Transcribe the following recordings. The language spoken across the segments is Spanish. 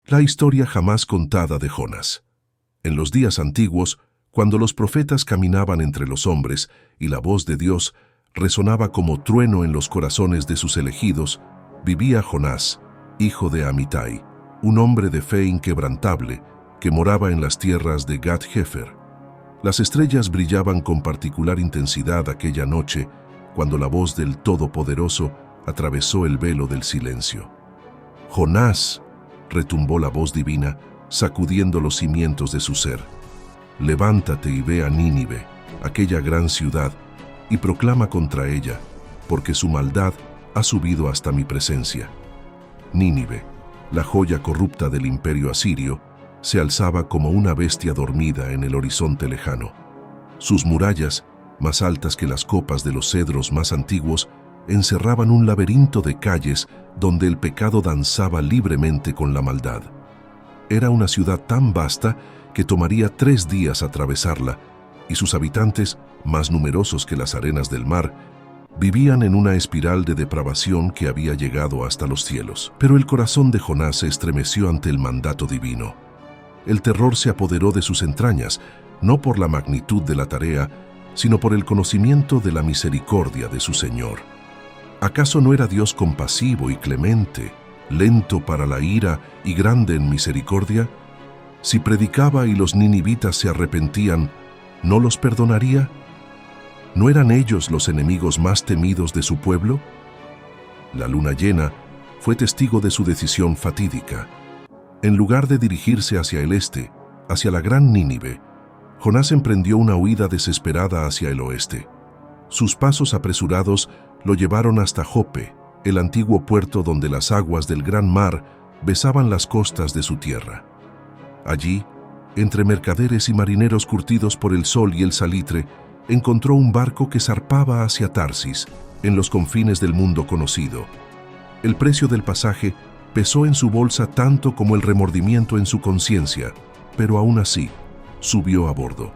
La historia jamás contada de Jonás. En los días antiguos, cuando los profetas caminaban entre los hombres y la voz de Dios resonaba como trueno en los corazones de sus elegidos, vivía Jonás, hijo de Amitai, un hombre de fe inquebrantable que moraba en las tierras de Gat-Hefer. Las estrellas brillaban con particular intensidad aquella noche cuando la voz del Todopoderoso atravesó el velo del silencio. «Jonás», retumbó la voz divina, sacudiendo los cimientos de su ser. «Levántate y ve a Nínive, aquella gran ciudad, y proclama contra ella, porque su maldad ha subido hasta mi presencia». Nínive, la joya corrupta del imperio asirio, se alzaba como una bestia dormida en el horizonte lejano. Sus murallas, más altas que las copas de los cedros más antiguos, encerraban un laberinto de calles donde el pecado danzaba libremente con la maldad. Era una ciudad tan vasta que tomaría 3 días atravesarla, y sus habitantes, más numerosos que las arenas del mar, vivían en una espiral de depravación que había llegado hasta los cielos. Pero el corazón de Jonás se estremeció ante el mandato divino. El terror se apoderó de sus entrañas, no por la magnitud de la tarea, sino por el conocimiento de la misericordia de su Señor. ¿Acaso no era Dios compasivo y clemente, lento para la ira y grande en misericordia? Si predicaba y los ninivitas se arrepentían, ¿no los perdonaría? ¿No eran ellos los enemigos más temidos de su pueblo? La luna llena fue testigo de su decisión fatídica. En lugar de dirigirse hacia el este, hacia la gran Nínive, Jonás emprendió una huida desesperada hacia el oeste. Sus pasos apresurados lo llevaron hasta Jope, el antiguo puerto donde las aguas del gran mar besaban las costas de su tierra. Allí, entre mercaderes y marineros curtidos por el sol y el salitre, encontró un barco que zarpaba hacia Tarsis, en los confines del mundo conocido. El precio del pasaje pesó en su bolsa tanto como el remordimiento en su conciencia, pero aún así, subió a bordo.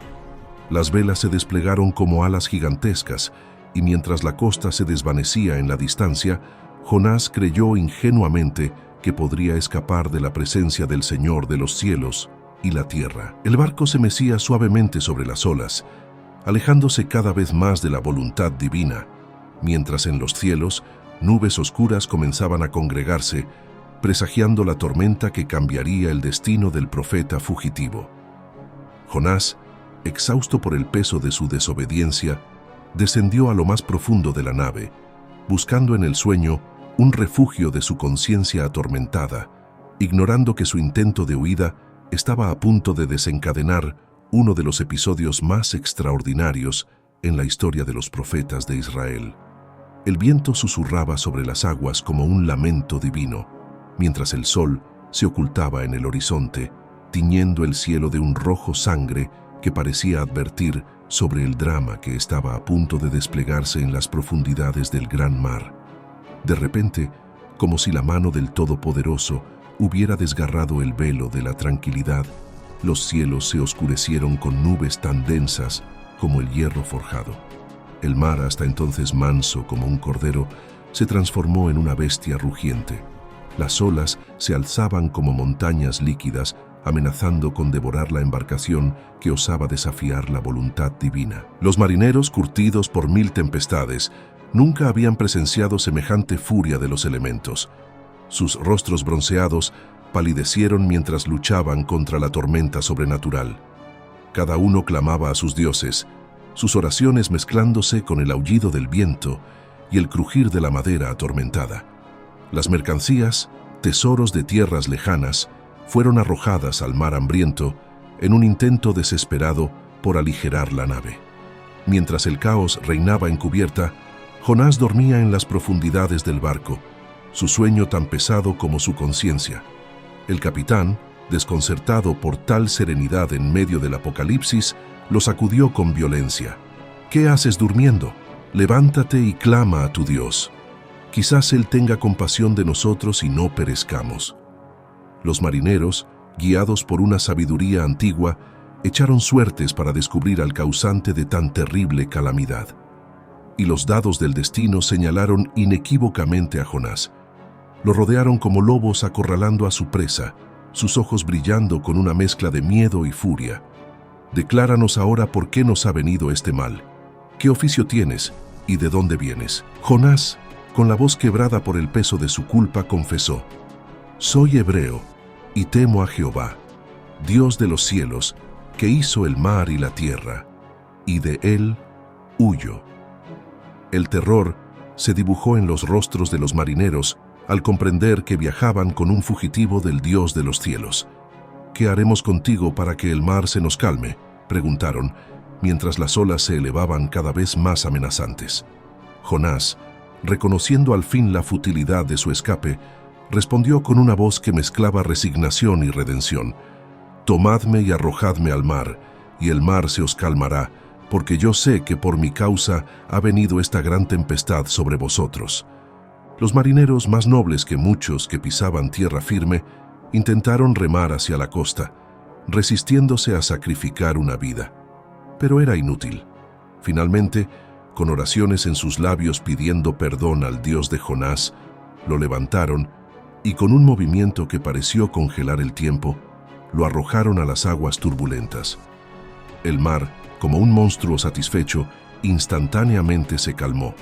Las velas se desplegaron como alas gigantescas, y mientras la costa se desvanecía en la distancia, Jonás creyó ingenuamente que podría escapar de la presencia del Señor de los cielos y la tierra. El barco se mecía suavemente sobre las olas, alejándose cada vez más de la voluntad divina, mientras en los cielos nubes oscuras comenzaban a congregarse, presagiando la tormenta que cambiaría el destino del profeta fugitivo. Jonás, exhausto por el peso de su desobediencia, descendió a lo más profundo de la nave, buscando en el sueño un refugio de su conciencia atormentada, ignorando que su intento de huida estaba a punto de desencadenar uno de los episodios más extraordinarios en la historia de los profetas de Israel. El viento susurraba sobre las aguas como un lamento divino, mientras el sol se ocultaba en el horizonte, tiñendo el cielo de un rojo sangre que parecía advertir sobre el drama que estaba a punto de desplegarse en las profundidades del gran mar. De repente, como si la mano del Todopoderoso hubiera desgarrado el velo de la tranquilidad, los cielos se oscurecieron con nubes tan densas como el hierro forjado. El mar, hasta entonces manso como un cordero, se transformó en una bestia rugiente. Las olas se alzaban como montañas líquidas, amenazando con devorar la embarcación que osaba desafiar la voluntad divina. Los marineros, curtidos por 1000 tempestades, nunca habían presenciado semejante furia de los elementos. Sus rostros bronceados palidecieron mientras luchaban contra la tormenta sobrenatural. Cada uno clamaba a sus dioses, sus oraciones mezclándose con el aullido del viento y el crujir de la madera atormentada. Las mercancías, tesoros de tierras lejanas, fueron arrojadas al mar hambriento en un intento desesperado por aligerar la nave. Mientras el caos reinaba en cubierta, Jonás dormía en las profundidades del barco, su sueño tan pesado como su conciencia. El capitán, desconcertado por tal serenidad en medio del apocalipsis, lo sacudió con violencia. «¿Qué haces durmiendo? Levántate y clama a tu Dios. Quizás Él tenga compasión de nosotros y no perezcamos». Los marineros, guiados por una sabiduría antigua, echaron suertes para descubrir al causante de tan terrible calamidad. Y los dados del destino señalaron inequívocamente a Jonás. Lo rodearon como lobos acorralando a su presa, sus ojos brillando con una mezcla de miedo y furia. «Decláranos ahora por qué nos ha venido este mal. ¿Qué oficio tienes y de dónde vienes?» Jonás, con la voz quebrada por el peso de su culpa, confesó: «Soy hebreo y temo a Jehová, Dios de los cielos, que hizo el mar y la tierra, y de él huyo». El terror se dibujó en los rostros de los marineros al comprender que viajaban con un fugitivo del Dios de los cielos. «¿Qué haremos contigo para que el mar se nos calme?», preguntaron, mientras las olas se elevaban cada vez más amenazantes. Jonás, reconociendo al fin la futilidad de su escape, respondió con una voz que mezclaba resignación y redención: «Tomadme y arrojadme al mar, y el mar se os calmará, porque yo sé que por mi causa ha venido esta gran tempestad sobre vosotros». Los marineros, más nobles que muchos que pisaban tierra firme, intentaron remar hacia la costa, resistiéndose a sacrificar una vida. Pero era inútil. Finalmente, con oraciones en sus labios pidiendo perdón al Dios de Jonás, lo levantaron y con un movimiento que pareció congelar el tiempo, lo arrojaron a las aguas turbulentas. El mar, como un monstruo satisfecho, instantáneamente se calmó.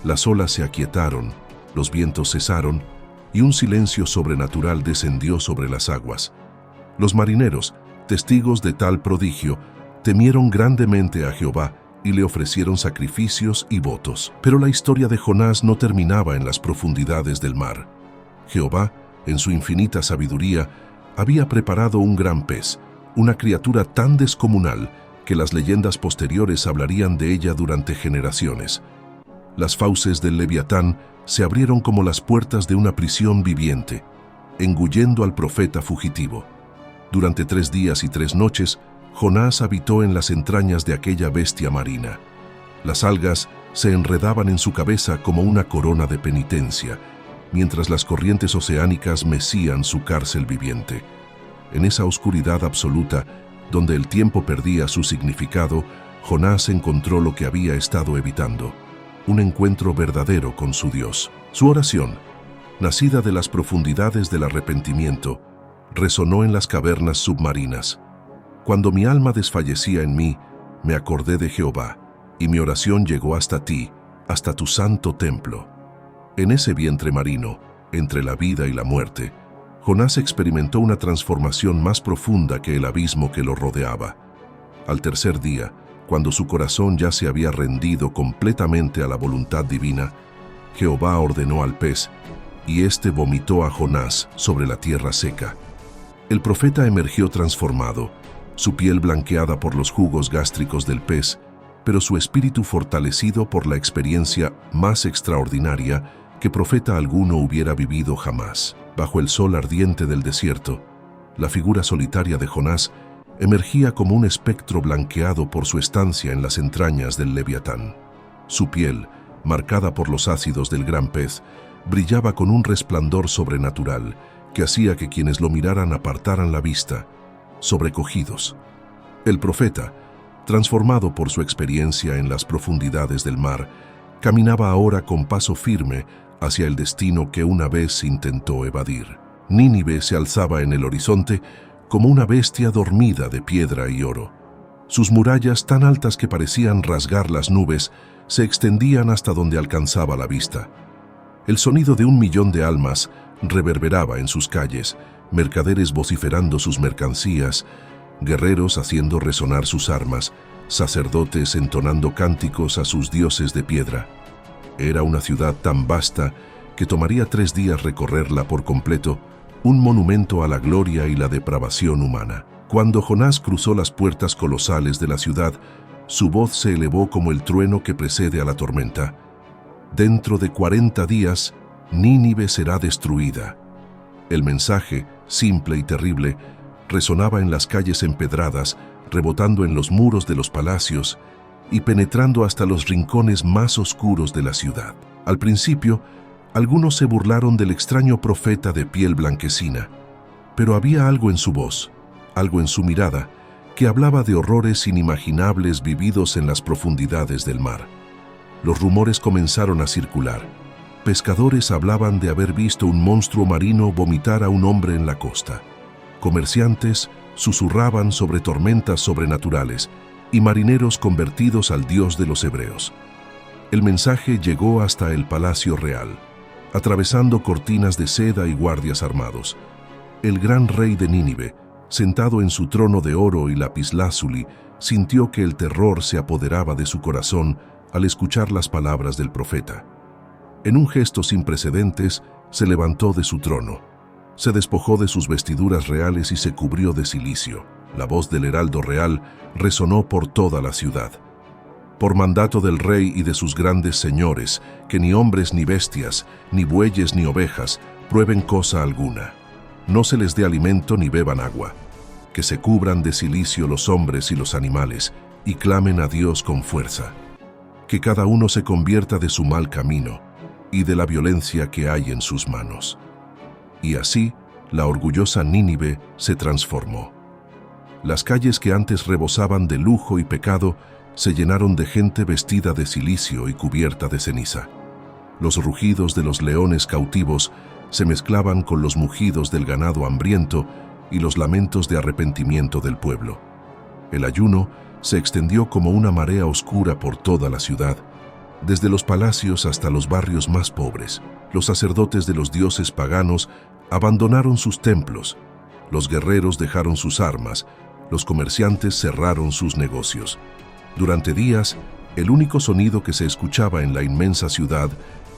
Las olas se aquietaron, los vientos cesaron y un silencio sobrenatural descendió sobre las aguas. Los marineros, testigos de tal prodigio, temieron grandemente a Jehová y le ofrecieron sacrificios y votos. Pero la historia de Jonás no terminaba en las profundidades del mar. Jehová, en su infinita sabiduría, había preparado un gran pez, una criatura tan descomunal que las leyendas posteriores hablarían de ella durante generaciones. Las fauces del Leviatán se abrieron como las puertas de una prisión viviente, engullendo al profeta fugitivo. Durante 3 días y 3 noches, Jonás habitó en las entrañas de aquella bestia marina. Las algas se enredaban en su cabeza como una corona de penitencia, mientras las corrientes oceánicas mecían su cárcel viviente. En esa oscuridad absoluta, donde el tiempo perdía su significado, Jonás encontró lo que había estado evitando: un encuentro verdadero con su Dios. Su oración, nacida de las profundidades del arrepentimiento, resonó en las cavernas submarinas. Cuando mi alma desfallecía en mí, me acordé de Jehová, y mi oración llegó hasta ti, hasta tu santo templo. En ese vientre marino, entre la vida y la muerte, Jonás experimentó una transformación más profunda que el abismo que lo rodeaba. Al tercer día, cuando su corazón ya se había rendido completamente a la voluntad divina, Jehová ordenó al pez, y éste vomitó a Jonás sobre la tierra seca. El profeta emergió transformado, su piel blanqueada por los jugos gástricos del pez, pero su espíritu fortalecido por la experiencia más extraordinaria que profeta alguno hubiera vivido jamás. Bajo el sol ardiente del desierto, la figura solitaria de Jonás emergía como un espectro blanqueado por su estancia en las entrañas del Leviatán. Su piel, marcada por los ácidos del gran pez, brillaba con un resplandor sobrenatural que hacía que quienes lo miraran apartaran la vista, sobrecogidos. El profeta, transformado por su experiencia en las profundidades del mar, caminaba ahora con paso firme hacia el destino que una vez intentó evadir. Nínive se alzaba en el horizonte como una bestia dormida de piedra y oro. Sus murallas, tan altas que parecían rasgar las nubes, se extendían hasta donde alcanzaba la vista. El sonido de 1 millón de almas reverberaba en sus calles, mercaderes vociferando sus mercancías, guerreros haciendo resonar sus armas, sacerdotes entonando cánticos a sus dioses de piedra. Era una ciudad tan vasta que tomaría 3 días recorrerla por completo, un monumento a la gloria y la depravación humana. Cuando Jonás cruzó las puertas colosales de la ciudad, su voz se elevó como el trueno que precede a la tormenta. Dentro de 40 días, Nínive será destruida. El mensaje, simple y terrible, resonaba en las calles empedradas, rebotando en los muros de los palacios y penetrando hasta los rincones más oscuros de la ciudad. Al principio, algunos se burlaron del extraño profeta de piel blanquecina, pero había algo en su voz, algo en su mirada, que hablaba de horrores inimaginables vividos en las profundidades del mar. Los rumores comenzaron a circular. Pescadores hablaban de haber visto un monstruo marino vomitar a un hombre en la costa. Comerciantes susurraban sobre tormentas sobrenaturales y marineros convertidos al Dios de los hebreos. El mensaje llegó hasta el palacio real, atravesando cortinas de seda y guardias armados. El gran rey de Nínive, sentado en su trono de oro y lapislázuli, sintió que el terror se apoderaba de su corazón al escuchar las palabras del profeta. En un gesto sin precedentes, se levantó de su trono. Se despojó de sus vestiduras reales y se cubrió de cilicio. La voz del heraldo real resonó por toda la ciudad. Por mandato del rey y de sus grandes señores, que ni hombres ni bestias, ni bueyes ni ovejas, prueben cosa alguna. No se les dé alimento ni beban agua. Que se cubran de cilicio los hombres y los animales, y clamen a Dios con fuerza. Que cada uno se convierta de su mal camino, y de la violencia que hay en sus manos. Y así, la orgullosa Nínive se transformó. Las calles que antes rebosaban de lujo y pecado se llenaron de gente vestida de cilicio y cubierta de ceniza. Los rugidos de los leones cautivos se mezclaban con los mugidos del ganado hambriento y los lamentos de arrepentimiento del pueblo. El ayuno se extendió como una marea oscura por toda la ciudad, desde los palacios hasta los barrios más pobres. Los sacerdotes de los dioses paganos abandonaron sus templos, los guerreros dejaron sus armas, los comerciantes cerraron sus negocios. Durante días, el único sonido que se escuchaba en la inmensa ciudad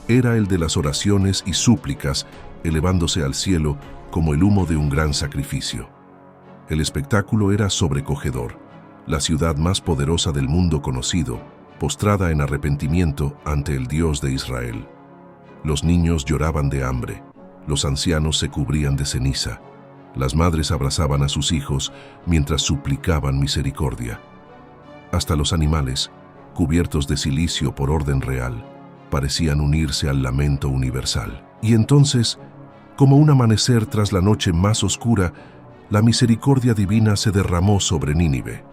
era el de las oraciones y súplicas elevándose al cielo como el humo de un gran sacrificio. El espectáculo era sobrecogedor. La ciudad más poderosa del mundo conocido, postrada en arrepentimiento ante el Dios de Israel. Los niños lloraban de hambre, los ancianos se cubrían de ceniza, las madres abrazaban a sus hijos mientras suplicaban misericordia. Hasta los animales, cubiertos de cilicio por orden real, parecían unirse al lamento universal. Y entonces, como un amanecer tras la noche más oscura, la misericordia divina se derramó sobre Nínive.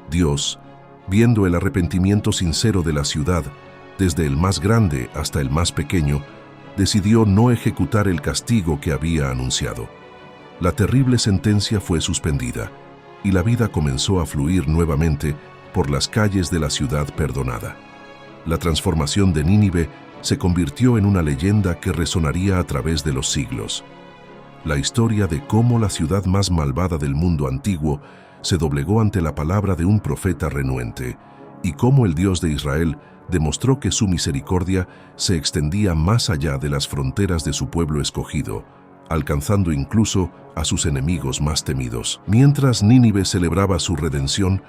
Dios, viendo el arrepentimiento sincero de la ciudad, desde el más grande hasta el más pequeño, decidió no ejecutar el castigo que había anunciado. La terrible sentencia fue suspendida, y la vida comenzó a fluir nuevamente por las calles de la ciudad perdonada. La transformación de Nínive se convirtió en una leyenda que resonaría a través de los siglos. La historia de cómo la ciudad más malvada del mundo antiguo se doblegó ante la palabra de un profeta renuente, y cómo el Dios de Israel demostró que su misericordia se extendía más allá de las fronteras de su pueblo escogido, alcanzando incluso a sus enemigos más temidos. Mientras Nínive celebraba su redención,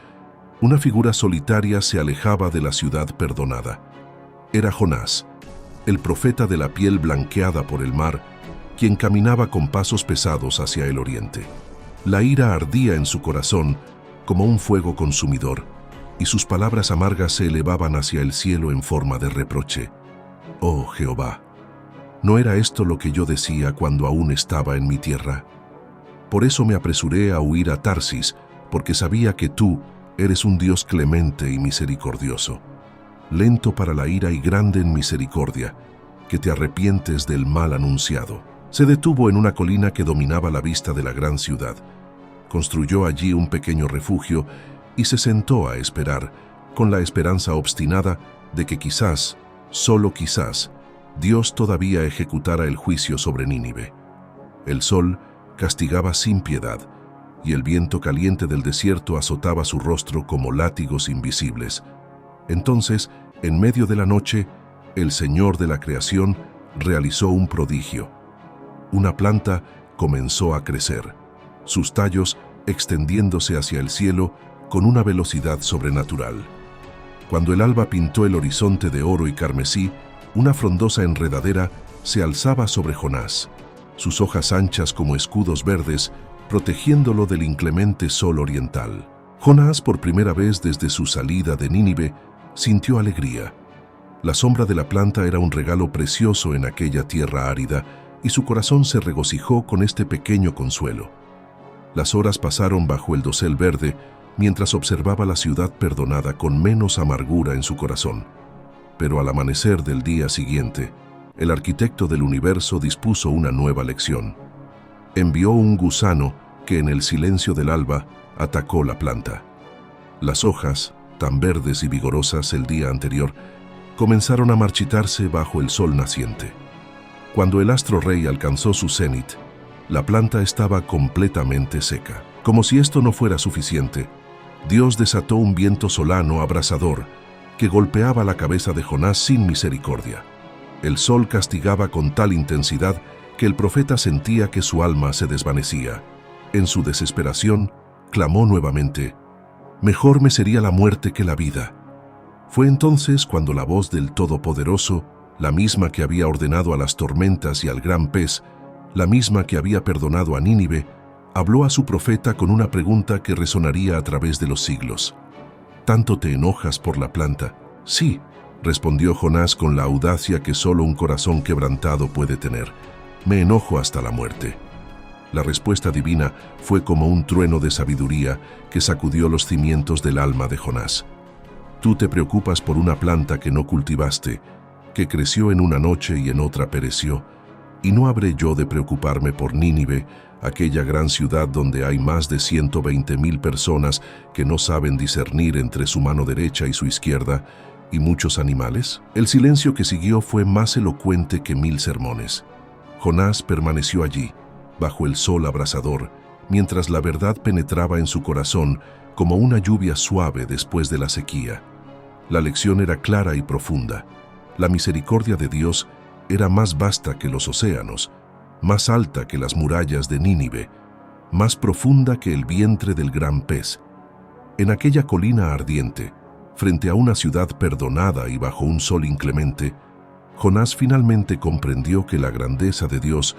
una figura solitaria se alejaba de la ciudad perdonada. Era Jonás, el profeta de la piel blanqueada por el mar, quien caminaba con pasos pesados hacia el oriente. La ira ardía en su corazón como un fuego consumidor, y sus palabras amargas se elevaban hacia el cielo en forma de reproche. «Oh Jehová, ¿no era esto lo que yo decía cuando aún estaba en mi tierra? Por eso me apresuré a huir a Tarsis, porque sabía que tú eres un Dios clemente y misericordioso, lento para la ira y grande en misericordia, que te arrepientes del mal anunciado». Se detuvo en una colina que dominaba la vista de la gran ciudad. Construyó allí un pequeño refugio y se sentó a esperar, con la esperanza obstinada de que quizás, solo quizás, Dios todavía ejecutara el juicio sobre Nínive. El sol castigaba sin piedad, y el viento caliente del desierto azotaba su rostro como látigos invisibles. Entonces, en medio de la noche, el Señor de la creación realizó un prodigio. Una planta comenzó a crecer, sus tallos extendiéndose hacia el cielo con una velocidad sobrenatural. Cuando el alba pintó el horizonte de oro y carmesí, una frondosa enredadera se alzaba sobre Jonás, sus hojas anchas como escudos verdes, protegiéndolo del inclemente sol oriental. Jonás, por primera vez desde su salida de Nínive, sintió alegría. La sombra de la planta era un regalo precioso en aquella tierra árida, y su corazón se regocijó con este pequeño consuelo. Las horas pasaron bajo el dosel verde, mientras observaba la ciudad perdonada con menos amargura en su corazón. Pero al amanecer del día siguiente, el arquitecto del universo dispuso una nueva lección. Envió un gusano que en el silencio del alba atacó la planta. Las hojas, tan verdes y vigorosas el día anterior, comenzaron a marchitarse bajo el sol naciente. Cuando el astro rey alcanzó su cenit, la planta estaba completamente seca. Como si esto no fuera suficiente, Dios desató un viento solano abrasador que golpeaba la cabeza de Jonás sin misericordia. El sol castigaba con tal intensidad que el profeta sentía que su alma se desvanecía. En su desesperación, clamó nuevamente: «Mejor me sería la muerte que la vida». Fue entonces cuando la voz del Todopoderoso, la misma que había ordenado a las tormentas y al gran pez, la misma que había perdonado a Nínive, habló a su profeta con una pregunta que resonaría a través de los siglos. ¿Tanto te enojas por la planta? Sí, respondió Jonás con la audacia que solo un corazón quebrantado puede tener. Me enojo hasta la muerte. La respuesta divina fue como un trueno de sabiduría que sacudió los cimientos del alma de Jonás. Tú te preocupas por una planta que no cultivaste, que creció en una noche y en otra pereció, ¿y no habré yo de preocuparme por Nínive, aquella gran ciudad donde hay más de 120,000 personas que no saben discernir entre su mano derecha y su izquierda, y muchos animales? El silencio que siguió fue más elocuente que 1000 sermones. Jonás permaneció allí, bajo el sol abrasador, mientras la verdad penetraba en su corazón como una lluvia suave después de la sequía. La lección era clara y profunda. La misericordia de Dios era más vasta que los océanos, más alta que las murallas de Nínive, más profunda que el vientre del gran pez. En aquella colina ardiente, frente a una ciudad perdonada y bajo un sol inclemente, Jonás finalmente comprendió que la grandeza de Dios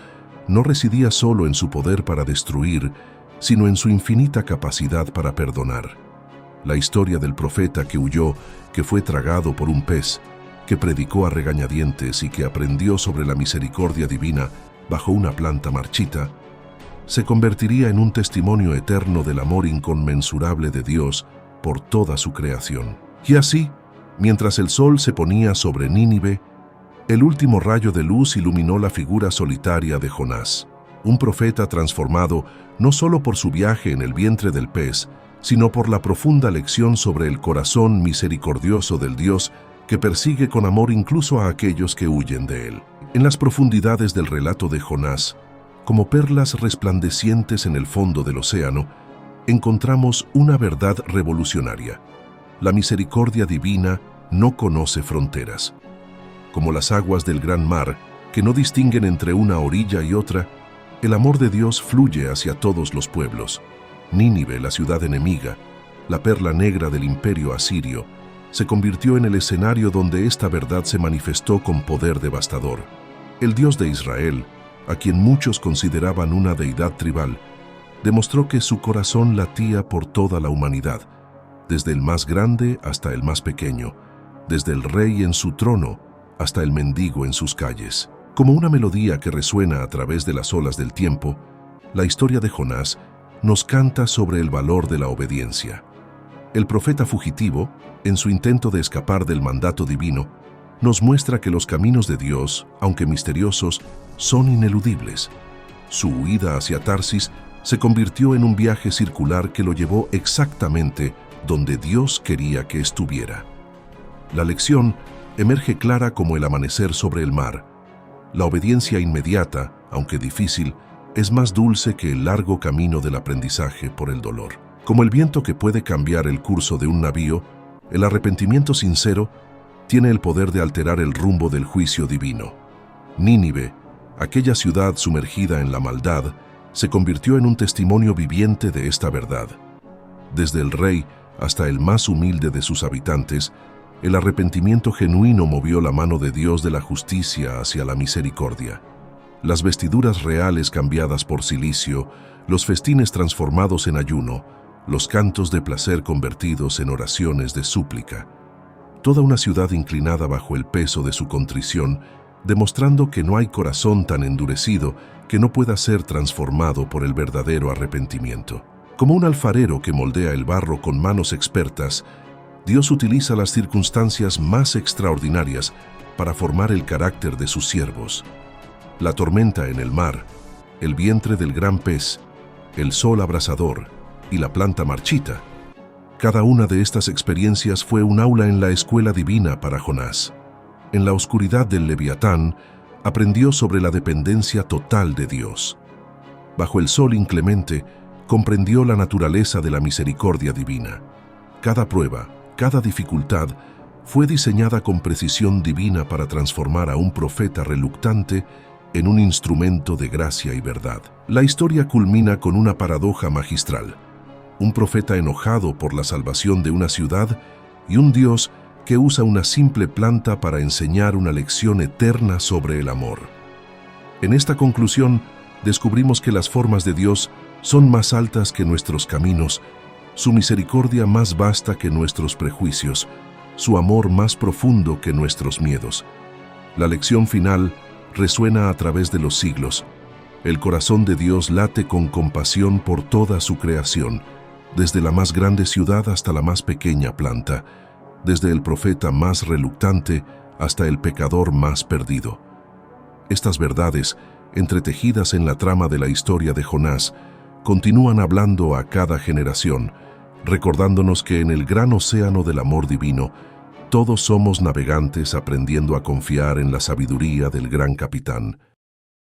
no residía solo en su poder para destruir, sino en su infinita capacidad para perdonar. La historia del profeta que huyó, que fue tragado por un pez, que predicó a regañadientes y que aprendió sobre la misericordia divina bajo una planta marchita, se convertiría en un testimonio eterno del amor inconmensurable de Dios por toda su creación. Y así, mientras el sol se ponía sobre Nínive, el último rayo de luz iluminó la figura solitaria de Jonás, un profeta transformado no solo por su viaje en el vientre del pez, sino por la profunda lección sobre el corazón misericordioso del Dios que persigue con amor incluso a aquellos que huyen de él. En las profundidades del relato de Jonás, como perlas resplandecientes en el fondo del océano, encontramos una verdad revolucionaria. La misericordia divina no conoce fronteras. Como las aguas del gran mar, que no distinguen entre una orilla y otra, el amor de Dios fluye hacia todos los pueblos. Nínive, la ciudad enemiga, la perla negra del imperio asirio, se convirtió en el escenario donde esta verdad se manifestó con poder devastador. El Dios de Israel, a quien muchos consideraban una deidad tribal, demostró que su corazón latía por toda la humanidad, desde el más grande hasta el más pequeño, desde el rey en su trono hasta el mendigo en sus calles. Como una melodía que resuena a través de las olas del tiempo, la historia de Jonás nos canta sobre el valor de la obediencia. El profeta fugitivo, en su intento de escapar del mandato divino, nos muestra que los caminos de Dios, aunque misteriosos, son ineludibles. Su huida hacia Tarsis se convirtió en un viaje circular que lo llevó exactamente donde Dios quería que estuviera. La lección emerge clara como el amanecer sobre el mar. La obediencia inmediata, aunque difícil, es más dulce que el largo camino del aprendizaje por el dolor. Como el viento que puede cambiar el curso de un navío, el arrepentimiento sincero tiene el poder de alterar el rumbo del juicio divino. Nínive, aquella ciudad sumergida en la maldad, se convirtió en un testimonio viviente de esta verdad. Desde el rey hasta el más humilde de sus habitantes, el arrepentimiento genuino movió la mano de Dios de la justicia hacia la misericordia. Las vestiduras reales cambiadas por cilicio, los festines transformados en ayuno, los cantos de placer convertidos en oraciones de súplica. Toda una ciudad inclinada bajo el peso de su contrición, demostrando que no hay corazón tan endurecido que no pueda ser transformado por el verdadero arrepentimiento. Como un alfarero que moldea el barro con manos expertas, Dios utiliza las circunstancias más extraordinarias para formar el carácter de sus siervos. La tormenta en el mar, el vientre del gran pez, el sol abrasador y la planta marchita. Cada una de estas experiencias fue un aula en la escuela divina para Jonás. En la oscuridad del Leviatán, aprendió sobre la dependencia total de Dios. Bajo el sol inclemente, comprendió la naturaleza de la misericordia divina. Cada prueba, cada dificultad, fue diseñada con precisión divina para transformar a un profeta reluctante en un instrumento de gracia y verdad. La historia culmina con una paradoja magistral: un profeta enojado por la salvación de una ciudad y un Dios que usa una simple planta para enseñar una lección eterna sobre el amor. En esta conclusión, descubrimos que las formas de Dios son más altas que nuestros caminos, su misericordia más vasta que nuestros prejuicios, su amor más profundo que nuestros miedos. La lección final resuena a través de los siglos. El corazón de Dios late con compasión por toda su creación, desde la más grande ciudad hasta la más pequeña planta, desde el profeta más reluctante hasta el pecador más perdido. Estas verdades, entretejidas en la trama de la historia de Jonás, continúan hablando a cada generación, recordándonos que en el gran océano del amor divino, todos somos navegantes aprendiendo a confiar en la sabiduría del gran capitán.